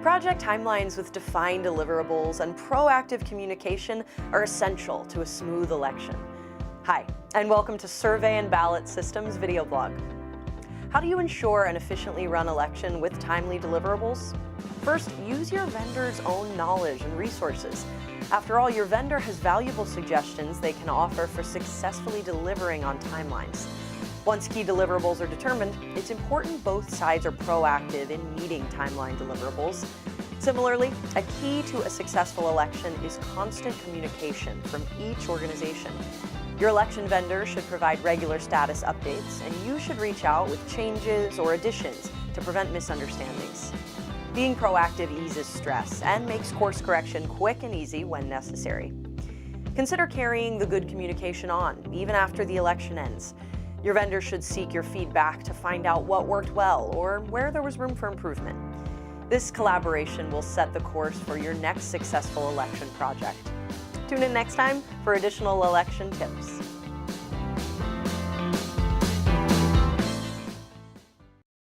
Project timelines with defined deliverables and proactive communication are essential to a smooth election. Hi, and welcome to Survey Ballot Systems video blog. How do you ensure an efficiently run election with timely deliverables? First, use your vendor's own knowledge and resources. After all, your vendor has valuable suggestions they can offer for successfully delivering on timelines. Once key deliverables are determined, it's important both sides are proactive in meeting timeline deliverables. Similarly, a key to a successful election is constant communication from each organization. Your election vendor should provide regular status updates, and you should reach out with changes or additions to prevent misunderstandings. Being proactive eases stress and makes course correction quick and easy when necessary. Consider carrying the good communication on, even after the election ends. Your vendor should seek your feedback to find out what worked well or where there was room for improvement. This collaboration will set the course for your next successful election project. Tune in next time for additional election tips.